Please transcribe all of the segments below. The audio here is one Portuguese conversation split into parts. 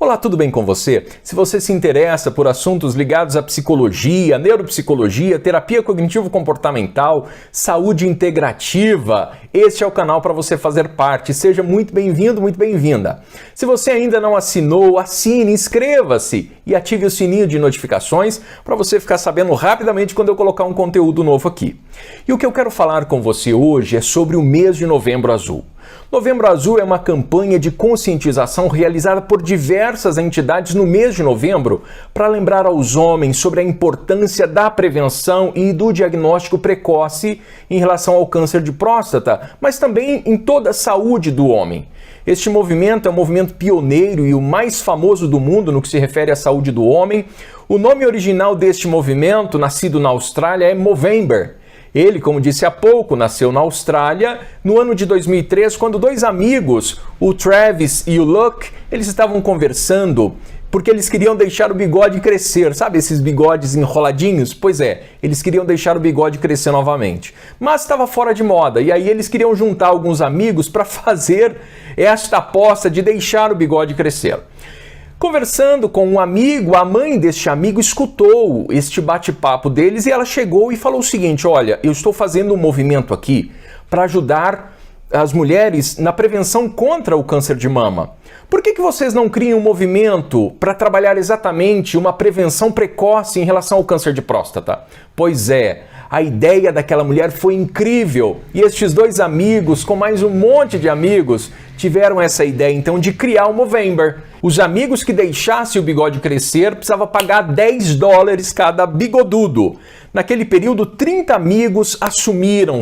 Olá, tudo bem com você? Se você se interessa por assuntos ligados à psicologia, neuropsicologia, terapia cognitivo-comportamental, saúde integrativa, este é o canal para você fazer parte. Seja muito bem-vindo, muito bem-vinda. Se você ainda não assinou, assine, inscreva-se e ative o sininho de notificações para você ficar sabendo rapidamente quando eu colocar um conteúdo novo aqui. E o que eu quero falar com você hoje é sobre o mês de Novembro Azul. Novembro Azul é uma campanha de conscientização realizada por diversas entidades no mês de novembro para lembrar aos homens sobre a importância da prevenção e do diagnóstico precoce em relação ao câncer de próstata, mas também em toda a saúde do homem. Este movimento é um movimento pioneiro e o mais famoso do mundo no que se refere à saúde do homem. O nome original deste movimento, nascido na Austrália, é Movember. Ele, como disse há pouco, nasceu na Austrália no ano de 2003, quando dois amigos, o Travis e o Luke, eles estavam conversando porque eles queriam deixar o bigode crescer. Sabe esses bigodes enroladinhos? Pois é, eles queriam deixar o bigode crescer novamente. Mas estava fora de moda e aí eles queriam juntar alguns amigos para fazer esta aposta de deixar o bigode crescer. Conversando com um amigo, a mãe deste amigo escutou este bate-papo deles e ela chegou e falou o seguinte: olha, eu estou fazendo um movimento aqui para ajudar as mulheres na prevenção contra o câncer de mama. Por que vocês não criam um movimento para trabalhar exatamente uma prevenção precoce em relação ao câncer de próstata? Pois é, a ideia daquela mulher foi incrível e estes dois amigos, com mais um monte de amigos, tiveram essa ideia então de criar o Movember. Os amigos que deixassem o bigode crescer precisavam pagar $10 cada bigodudo. Naquele período, 30 amigos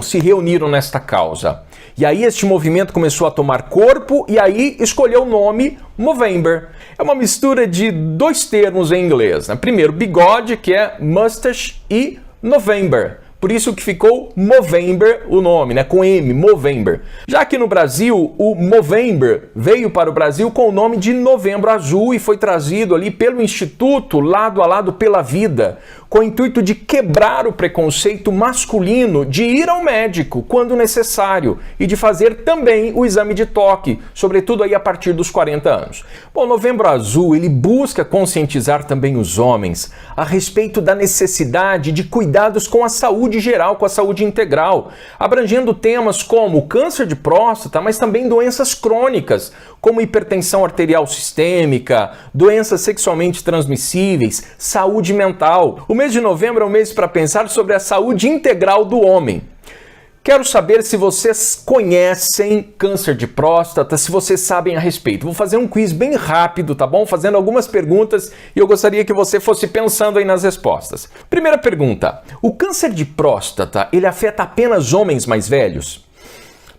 se reuniram nesta causa. E aí este movimento começou a tomar corpo e aí escolheu o nome Movember. É uma mistura de dois termos em inglês, né? Primeiro, bigode, que é mustache, e November. Por isso que ficou Movember o nome, né? Com M, Movember. Já que no Brasil, o Movember veio para o Brasil com o nome de Novembro Azul e foi trazido ali pelo Instituto Lado a Lado pela Vida, com o intuito de quebrar o preconceito masculino de ir ao médico quando necessário e de fazer também o exame de toque, sobretudo aí a partir dos 40 anos. Bom, Novembro Azul, ele busca conscientizar também os homens a respeito da necessidade de cuidados com a saúde geral, com a saúde integral, abrangendo temas como câncer de próstata, mas também doenças crônicas, como hipertensão arterial sistêmica, doenças sexualmente transmissíveis, saúde mental. O mês de novembro é um mês para pensar sobre a saúde integral do homem. Quero saber se vocês conhecem câncer de próstata, se vocês sabem a respeito. Vou fazer um quiz bem rápido, tá bom? Fazendo algumas perguntas e eu gostaria que você fosse pensando aí nas respostas. Primeira pergunta: o câncer de próstata, ele afeta apenas homens mais velhos?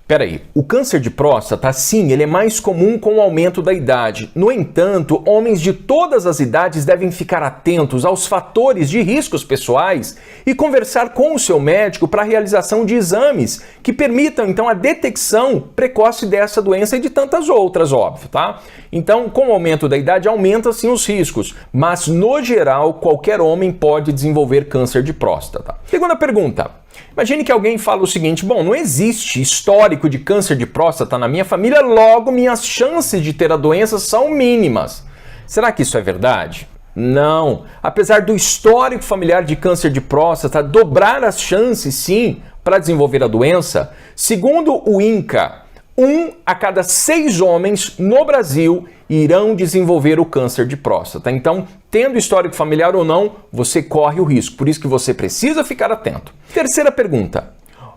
Peraí, o câncer de próstata, sim, ele é mais comum com o aumento da idade. No entanto, homens de todas as idades devem ficar atentos aos fatores de riscos pessoais e conversar com o seu médico para a realização de exames que permitam, então, a detecção precoce dessa doença e de tantas outras, óbvio, tá? Então, com o aumento da idade, aumenta sim os riscos, mas, no geral, qualquer homem pode desenvolver câncer de próstata. Segunda pergunta. Imagine que alguém fala o seguinte: bom, não existe histórico de câncer de próstata na minha família, logo minhas chances de ter a doença são mínimas. Será que isso é verdade? Não. Apesar do histórico familiar de câncer de próstata dobrar as chances, sim, para desenvolver a doença, segundo o INCA, 1 a cada 6 homens no Brasil irão desenvolver o câncer de próstata. Então, tendo histórico familiar ou não, você corre o risco. Por isso que você precisa ficar atento. Terceira pergunta.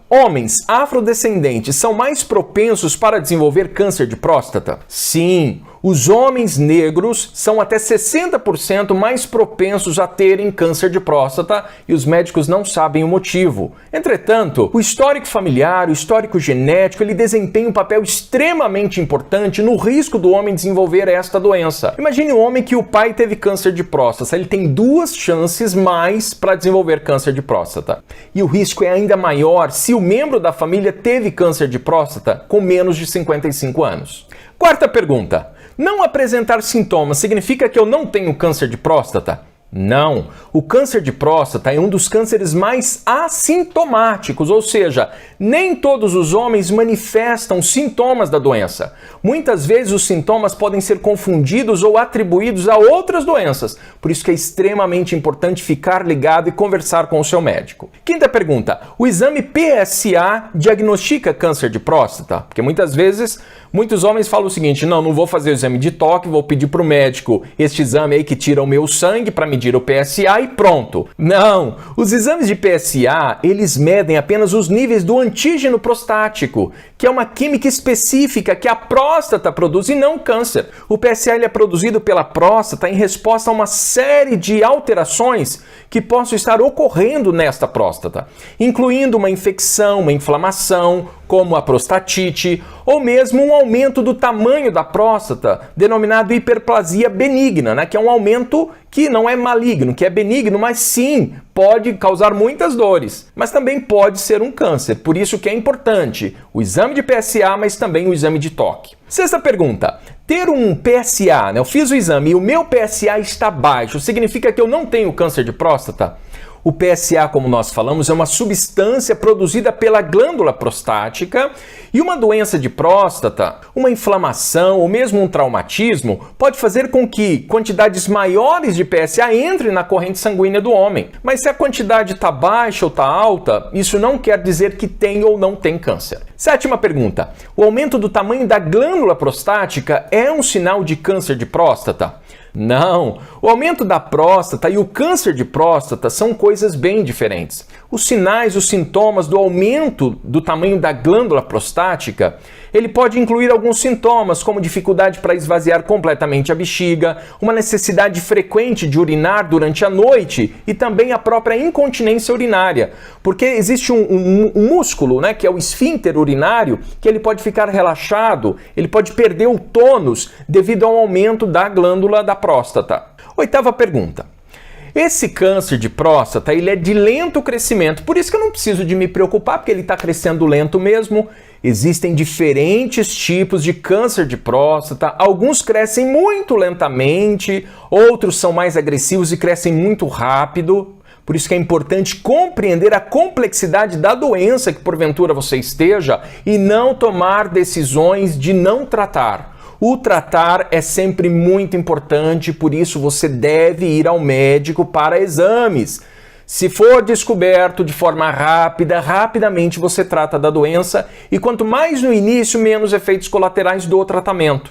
Homens afrodescendentes são mais propensos para desenvolver câncer de próstata? Sim, os homens negros são até 60% mais propensos a terem câncer de próstata e os médicos não sabem o motivo. Entretanto, o histórico familiar, o histórico genético, ele desempenha um papel extremamente importante no risco do homem desenvolver esta doença. Imagine um homem que o pai teve câncer de próstata, ele tem 2 chances mais para desenvolver câncer de próstata. E o risco é ainda maior se o membro da família teve câncer de próstata com menos de 55 anos. Quarta pergunta. Não apresentar sintomas significa que eu não tenho câncer de próstata? Não, o câncer de próstata é um dos cânceres mais assintomáticos, ou seja, nem todos os homens manifestam sintomas da doença. Muitas vezes os sintomas podem ser confundidos ou atribuídos a outras doenças, por isso que é extremamente importante ficar ligado e conversar com o seu médico. Quinta pergunta, o exame PSA diagnostica câncer de próstata? Porque muitas vezes muitos homens falam o seguinte, não vou fazer o exame de toque, vou pedir para o médico este exame aí que tira o meu sangue para medir o PSA e pronto. Não, os exames de PSA, eles medem apenas os níveis do antígeno prostático, que é uma química específica que a próstata produz e não o câncer. O PSA ele é produzido pela próstata em resposta a uma série de alterações que possam estar ocorrendo nesta próstata, incluindo uma infecção, uma inflamação, como a prostatite, ou mesmo um aumento do tamanho da próstata, denominado hiperplasia benigna, né? Que é um aumento que não é maligno, que é benigno, mas sim pode causar muitas dores, mas também pode ser um câncer. Por isso que é importante o exame de PSA, mas também o exame de toque. Sexta pergunta, ter um PSA, né? Eu fiz o exame e o meu PSA está baixo, significa que eu não tenho câncer de próstata? O PSA, como nós falamos, é uma substância produzida pela glândula prostática e uma doença de próstata, uma inflamação ou mesmo um traumatismo pode fazer com que quantidades maiores de PSA entrem na corrente sanguínea do homem. Mas se a quantidade está baixa ou está alta, isso não quer dizer que tem ou não tem câncer. Sétima pergunta, o aumento do tamanho da glândula prostática é um sinal de câncer de próstata? Não, o aumento da próstata e o câncer de próstata são coisas bem diferentes. Os sinais, os sintomas do aumento do tamanho da glândula prostática, ele pode incluir alguns sintomas, como dificuldade para esvaziar completamente a bexiga, uma necessidade frequente de urinar durante a noite e também a própria incontinência urinária, porque existe um músculo, né, que é o esfíncter urinário, que ele pode ficar relaxado, ele pode perder o tônus devido ao aumento da glândula da próstata. Oitava pergunta. Esse câncer de próstata, ele é de lento crescimento, por isso que eu não preciso de me preocupar, porque ele está crescendo lento mesmo. Existem diferentes tipos de câncer de próstata, alguns crescem muito lentamente, outros são mais agressivos e crescem muito rápido. Por isso que é importante compreender a complexidade da doença que porventura você esteja e não tomar decisões de não tratar. O tratar é sempre muito importante, por isso você deve ir ao médico para exames. Se for descoberto de forma rápida, rapidamente você trata da doença e quanto mais no início, menos efeitos colaterais do tratamento.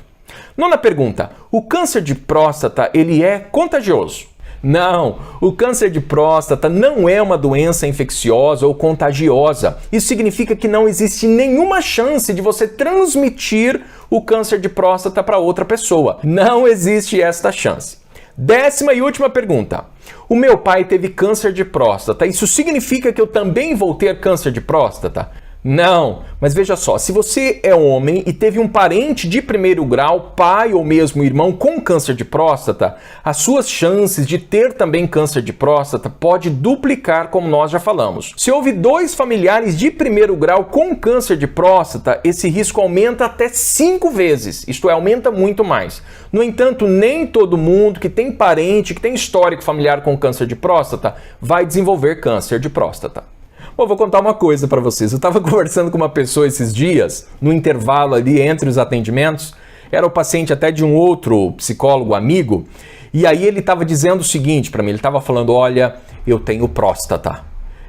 Nona pergunta, o câncer de próstata, ele é contagioso? Não, o câncer de próstata não é uma doença infecciosa ou contagiosa. Isso significa que não existe nenhuma chance de você transmitir o câncer de próstata para outra pessoa. Não existe esta chance. Décima e última pergunta. O meu pai teve câncer de próstata. Isso significa que eu também vou ter câncer de próstata? Não, mas veja só, se você é homem e teve um parente de primeiro grau, pai ou mesmo irmão com câncer de próstata, as suas chances de ter também câncer de próstata pode duplicar, como nós já falamos. Se houve 2 familiares de primeiro grau com câncer de próstata, esse risco aumenta até 5 vezes, isto é, aumenta muito mais. No entanto, nem todo mundo que tem parente, que tem histórico familiar com câncer de próstata, vai desenvolver câncer de próstata. Bom, vou contar uma coisa para vocês. Eu estava conversando com uma pessoa esses dias, no intervalo ali entre os atendimentos, era o paciente até de um outro psicólogo amigo, e aí ele estava dizendo o seguinte para mim, ele estava falando, olha, eu tenho próstata.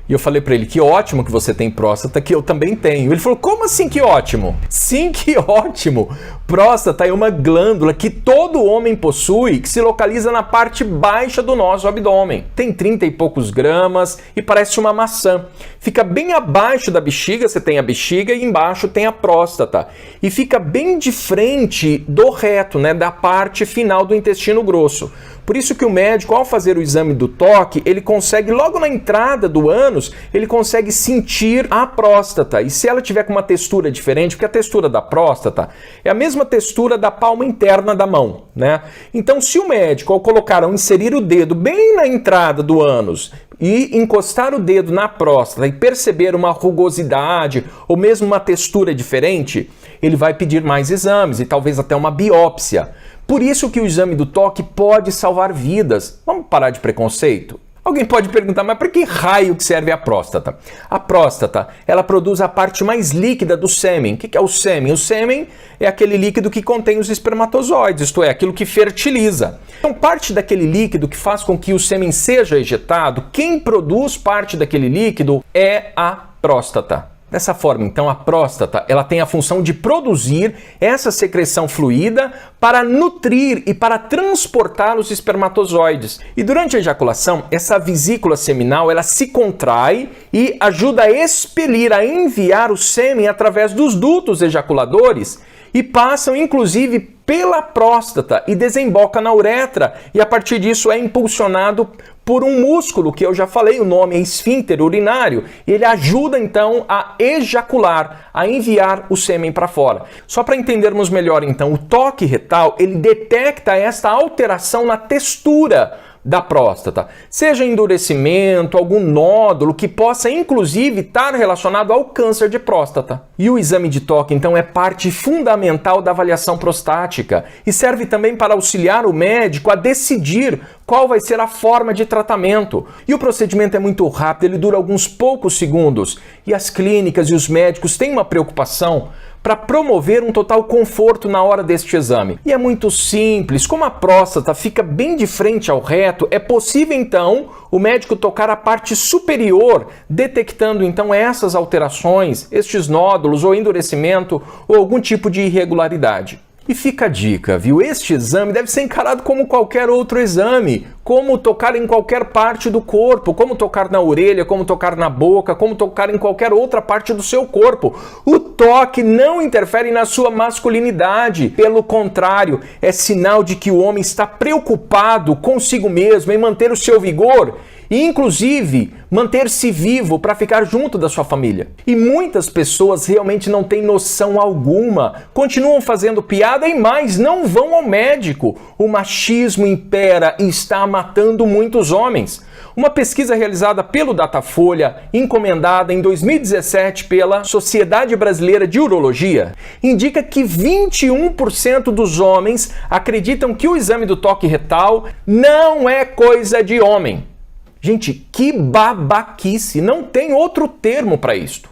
E eu falei para ele, que ótimo que você tem próstata, que eu também tenho. Ele falou, como assim que ótimo? Sim, que ótimo! Próstata é uma glândula que todo homem possui, que se localiza na parte baixa do nosso abdômen. Tem 30 e poucos gramas e parece uma maçã. Fica bem abaixo da bexiga, você tem a bexiga e embaixo tem a próstata. E fica bem de frente do reto, né, da parte final do intestino grosso. Por isso que o médico, ao fazer o exame do toque, ele consegue, logo na entrada do ânus, ele consegue sentir a próstata. E se ela tiver com uma textura diferente, porque a textura da próstata é a mesma textura da palma interna da mão, né? Então, se o médico, ao colocar, ao inserir o dedo bem na entrada do ânus e encostar o dedo na próstata e perceber uma rugosidade ou mesmo uma textura diferente, ele vai pedir mais exames e talvez até uma biópsia, Por isso que o exame do toque pode salvar vidas. Vamos parar de preconceito? Alguém pode perguntar, mas para que raio que serve a próstata? A próstata, ela produz a parte mais líquida do sêmen. O que é o sêmen? O sêmen é aquele líquido que contém os espermatozoides, isto é, aquilo que fertiliza. Então, parte daquele líquido que faz com que o sêmen seja ejetado, quem produz parte daquele líquido é a próstata. Dessa forma, então, a próstata ela tem a função de produzir essa secreção fluida para nutrir e para transportar os espermatozoides. E durante a ejaculação, essa vesícula seminal ela se contrai e ajuda a expelir, a enviar o sêmen através dos dutos ejaculadores e passam, inclusive, pela próstata e desemboca na uretra. E a partir disso é impulsionado por um músculo, que eu já falei, o nome é esfíncter urinário, e ele ajuda então a ejacular, a enviar o sêmen para fora. Só para entendermos melhor então, o toque retal, ele detecta esta alteração na textura da próstata, seja endurecimento, algum nódulo que possa inclusive estar relacionado ao câncer de próstata. E o exame de toque então é parte fundamental da avaliação prostática e serve também para auxiliar o médico a decidir qual vai ser a forma de tratamento. E o procedimento é muito rápido, ele dura alguns poucos segundos e as clínicas e os médicos têm uma preocupação para promover um total conforto na hora deste exame. E é muito simples, como a próstata fica bem de frente ao reto, é possível então o médico tocar a parte superior, detectando então essas alterações, estes nódulos ou endurecimento ou algum tipo de irregularidade. E fica a dica, viu? Este exame deve ser encarado como qualquer outro exame, como tocar em qualquer parte do corpo, como tocar na orelha, como tocar na boca, como tocar em qualquer outra parte do seu corpo. O toque não interfere na sua masculinidade, pelo contrário, é sinal de que o homem está preocupado consigo mesmo em manter o seu vigor e, inclusive, manter-se vivo para ficar junto da sua família. E muitas pessoas realmente não têm noção alguma, continuam fazendo piada e mais, não vão ao médico. O machismo impera e está matando muitos homens. Uma pesquisa realizada pelo Datafolha, encomendada em 2017 pela Sociedade Brasileira de Urologia, indica que 21% dos homens acreditam que o exame do toque retal não é coisa de homem. Gente, que babaquice, não tem outro termo para isto.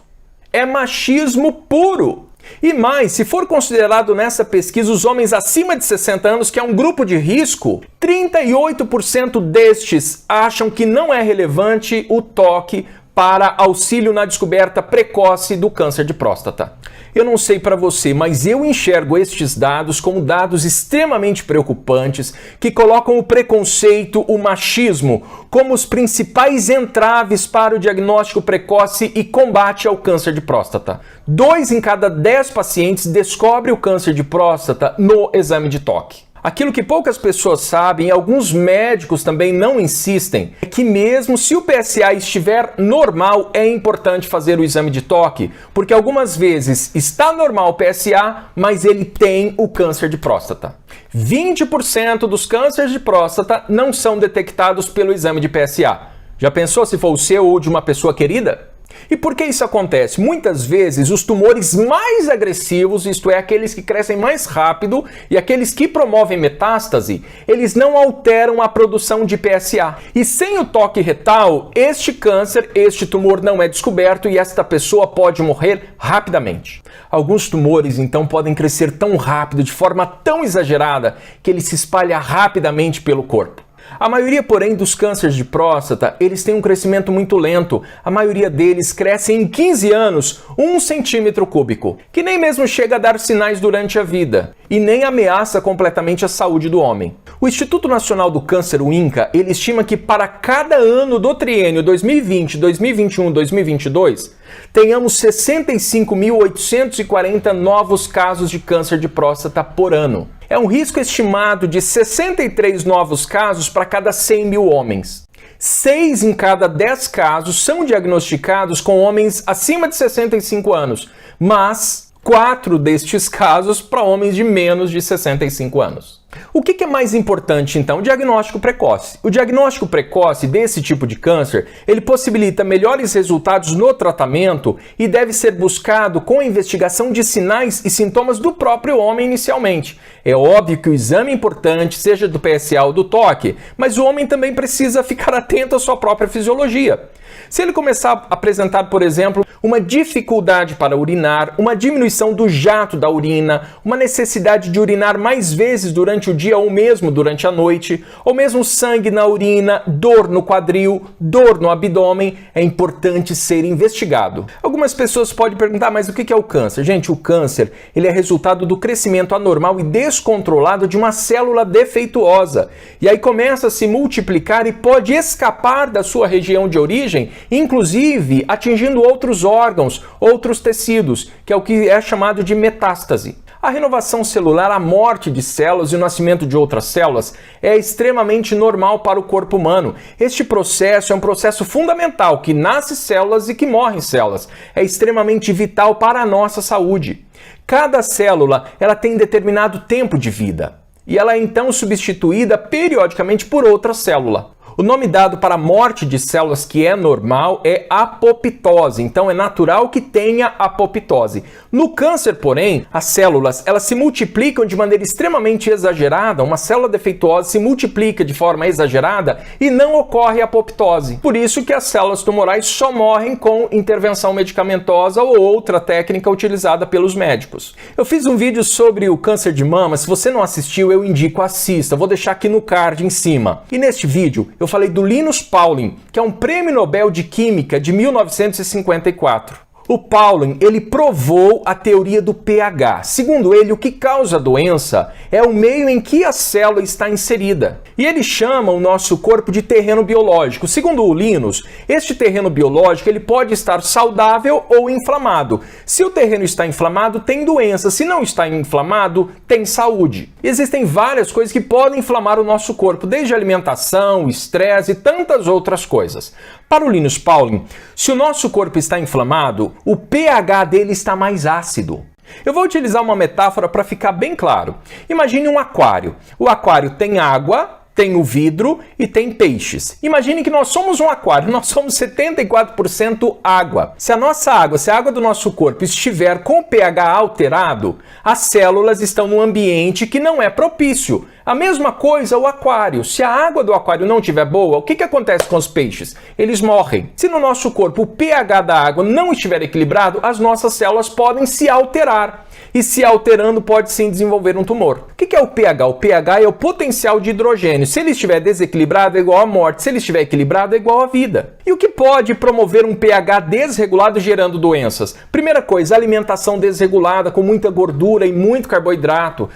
É machismo puro. E mais, se for considerado nessa pesquisa os homens acima de 60 anos, que é um grupo de risco, 38% destes acham que não é relevante o toque para auxílio na descoberta precoce do câncer de próstata. Eu não sei para você, mas eu enxergo estes dados como dados extremamente preocupantes que colocam o preconceito, o machismo, como os principais entraves para o diagnóstico precoce e combate ao câncer de próstata. 2 em cada 10 pacientes descobrem o câncer de próstata no exame de toque. Aquilo que poucas pessoas sabem e alguns médicos também não insistem é que mesmo se o PSA estiver normal, é importante fazer o exame de toque, porque algumas vezes está normal o PSA, mas ele tem o câncer de próstata. 20% dos cânceres de próstata não são detectados pelo exame de PSA. Já pensou se for o seu ou de uma pessoa querida? E por que isso acontece? Muitas vezes os tumores mais agressivos, isto é, aqueles que crescem mais rápido e aqueles que promovem metástase, eles não alteram a produção de PSA. E sem o toque retal, este câncer, este tumor não é descoberto e esta pessoa pode morrer rapidamente. Alguns tumores, então, podem crescer tão rápido, de forma tão exagerada, que ele se espalha rapidamente pelo corpo. A maioria, porém, dos cânceres de próstata, eles têm um crescimento muito lento. A maioria deles cresce em 15 anos, 1 centímetro cúbico, que nem mesmo chega a dar sinais durante a vida e nem ameaça completamente a saúde do homem. O Instituto Nacional do Câncer, o INCA, ele estima que para cada ano do triênio 2020, 2021, 2022, tenhamos 65.840 novos casos de câncer de próstata por ano. É um risco estimado de 63 novos casos para cada 100 mil homens. 6 em cada 10 casos são diagnosticados com homens acima de 65 anos, mas 4 destes casos para homens de menos de 65 anos. O que é mais importante, então? O diagnóstico precoce. O diagnóstico precoce desse tipo de câncer, ele possibilita melhores resultados no tratamento e deve ser buscado com a investigação de sinais e sintomas do próprio homem inicialmente. É óbvio que o exame é importante, seja do PSA ou do toque, mas o homem também precisa ficar atento à sua própria fisiologia. Se ele começar a apresentar, por exemplo, uma dificuldade para urinar, uma diminuição do jato da urina, uma necessidade de urinar mais vezes durante o dia ou mesmo durante a noite, ou mesmo sangue na urina, dor no quadril, dor no abdômen, é importante ser investigado. Algumas pessoas podem perguntar, mas o que é o câncer? Gente, o câncer ele é resultado do crescimento anormal e descontrolado de uma célula defeituosa. E aí começa a se multiplicar e pode escapar da sua região de origem, inclusive atingindo outros órgãos, outros tecidos, que é o que é chamado de metástase. A renovação celular, a morte de células e o nascimento de outras células é extremamente normal para o corpo humano. Este processo é um processo fundamental, que nasce células e que morrem células. É extremamente vital para a nossa saúde. Cada célula ela tem determinado tempo de vida e ela é então substituída periodicamente por outra célula. O nome dado para a morte de células que é normal é apoptose, então é natural que tenha apoptose. No câncer, porém, as células elas se multiplicam de maneira extremamente exagerada, uma célula defeituosa se multiplica de forma exagerada e não ocorre apoptose. Por isso que as células tumorais só morrem com intervenção medicamentosa ou outra técnica utilizada pelos médicos. Eu fiz um vídeo sobre o câncer de mama, se você não assistiu, eu indico, assista, vou deixar aqui no card em cima. E neste vídeo eu falei do Linus Pauling, que é um prêmio Nobel de Química de 1954. O Pauling, ele provou a teoria do pH. Segundo ele, o que causa a doença é o meio em que a célula está inserida. E ele chama o nosso corpo de terreno biológico. Segundo o Linus, este terreno biológico ele pode estar saudável ou inflamado. Se o terreno está inflamado, tem doença. Se não está inflamado, tem saúde. Existem várias coisas que podem inflamar o nosso corpo, desde alimentação, estresse e tantas outras coisas. Para o Linus Pauling, se o nosso corpo está inflamado, o pH dele está mais ácido. Eu vou utilizar uma metáfora para ficar bem claro. Imagine um aquário. O aquário tem água, tem o vidro e tem peixes. Imagine que nós somos um aquário, nós somos 74% água. Se a nossa água, se a água do nosso corpo estiver com o pH alterado, as células estão num ambiente que não é propício. A mesma coisa o aquário. Se a água do aquário não estiver boa, o que acontece com os peixes? Eles morrem. Se no nosso corpo o pH da água não estiver equilibrado, as nossas células podem se alterar. E se alterando, pode sim desenvolver um tumor. O que é o pH? O pH é o potencial de hidrogênio. Se ele estiver desequilibrado, é igual à morte. Se ele estiver equilibrado, é igual à vida. E o que pode promover um pH desregulado gerando doenças? Primeira coisa, alimentação desregulada, com muita gordura e muito carboidrato.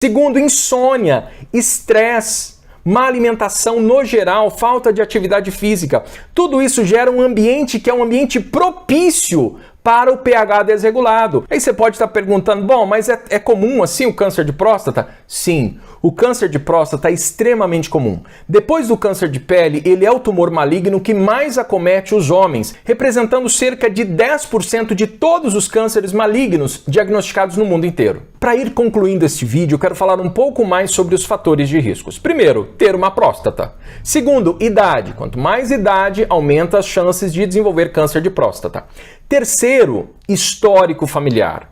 Segundo, insônia, estresse, má alimentação no geral, falta de atividade física. Tudo isso gera um ambiente que é um ambiente propício para o pH desregulado. Aí você pode estar perguntando, bom, mas é comum assim o câncer de próstata? Sim, o câncer de próstata é extremamente comum. Depois do câncer de pele, ele é o tumor maligno que mais acomete os homens, representando cerca de 10% de todos os cânceres malignos diagnosticados no mundo inteiro. Para ir concluindo este vídeo, eu quero falar um pouco mais sobre os fatores de riscos. Primeiro, ter uma próstata. Segundo, idade. Quanto mais idade, aumenta as chances de desenvolver câncer de próstata. Terceiro, histórico familiar.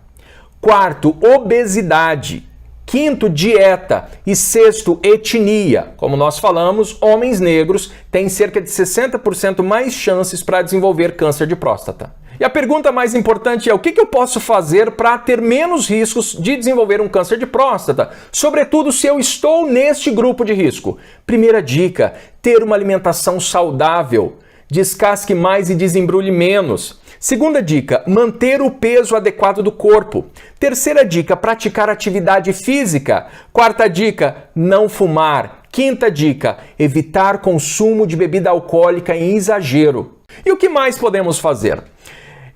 Quarto, obesidade. Quinto, dieta. E sexto, etnia. Como nós falamos, homens negros têm cerca de 60% mais chances para desenvolver câncer de próstata. E a pergunta mais importante é o que eu posso fazer para ter menos riscos de desenvolver um câncer de próstata? Sobretudo se eu estou neste grupo de risco. Primeira dica, ter uma alimentação saudável. Descasque mais e desembrulhe menos. Segunda dica, manter o peso adequado do corpo. Terceira dica, praticar atividade física. Quarta dica, não fumar. Quinta dica, evitar consumo de bebida alcoólica em exagero. E o que mais podemos fazer?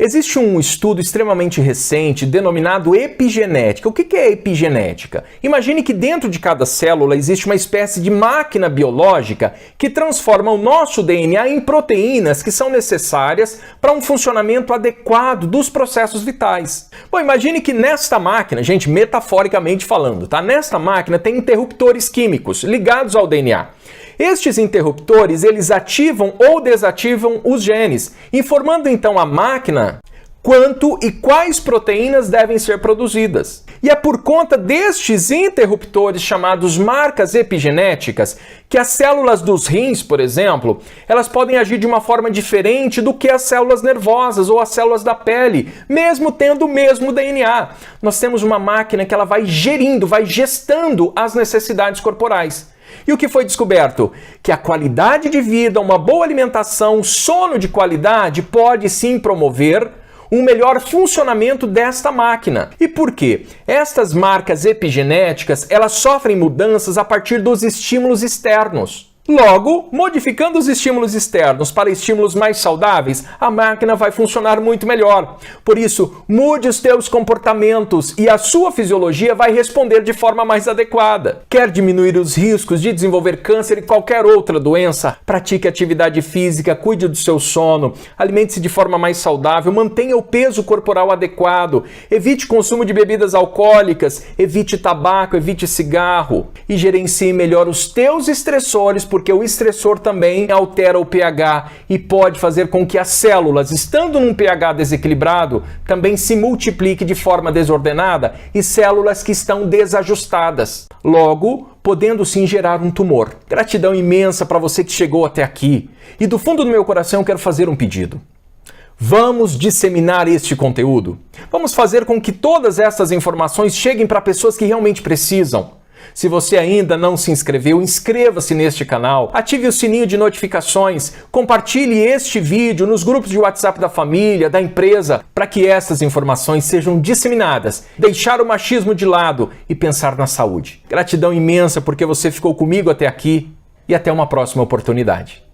Existe um estudo extremamente recente denominado epigenética. O que é epigenética? Imagine que dentro de cada célula existe uma espécie de máquina biológica que transforma o nosso DNA em proteínas que são necessárias para um funcionamento adequado dos processos vitais. Bom, imagine que nesta máquina, gente, metaforicamente falando, tá? Nesta máquina tem interruptores químicos ligados ao DNA. Estes interruptores, eles ativam ou desativam os genes, informando então a máquina quanto e quais proteínas devem ser produzidas. E é por conta destes interruptores chamados marcas epigenéticas que as células dos rins, por exemplo, elas podem agir de uma forma diferente do que as células nervosas ou as células da pele, mesmo tendo o mesmo DNA. Nós temos uma máquina que ela vai gerindo, vai gestando as necessidades corporais. E o que foi descoberto? Que a qualidade de vida, uma boa alimentação, sono de qualidade pode sim promover um melhor funcionamento desta máquina. E por quê? Estas marcas epigenéticas, elas sofrem mudanças a partir dos estímulos externos. Logo, modificando os estímulos externos para estímulos mais saudáveis, a máquina vai funcionar muito melhor. Por isso, mude os teus comportamentos e a sua fisiologia vai responder de forma mais adequada. Quer diminuir os riscos de desenvolver câncer e qualquer outra doença? Pratique atividade física, cuide do seu sono, alimente-se de forma mais saudável, mantenha o peso corporal adequado, evite consumo de bebidas alcoólicas, evite tabaco, evite cigarro e gerencie melhor os teus estressores, porque o estressor também altera o pH e pode fazer com que as células, estando num pH desequilibrado, também se multipliquem de forma desordenada e células que estão desajustadas. Logo, podendo sim gerar um tumor. Gratidão imensa para você que chegou até aqui. E do fundo do meu coração eu quero fazer um pedido. Vamos disseminar este conteúdo. Vamos fazer com que todas essas informações cheguem para pessoas que realmente precisam. Se você ainda não se inscreveu, inscreva-se neste canal, ative o sininho de notificações, compartilhe este vídeo nos grupos de WhatsApp da família, da empresa, para que essas informações sejam disseminadas, deixar o machismo de lado e pensar na saúde. Gratidão imensa porque você ficou comigo até aqui e até uma próxima oportunidade.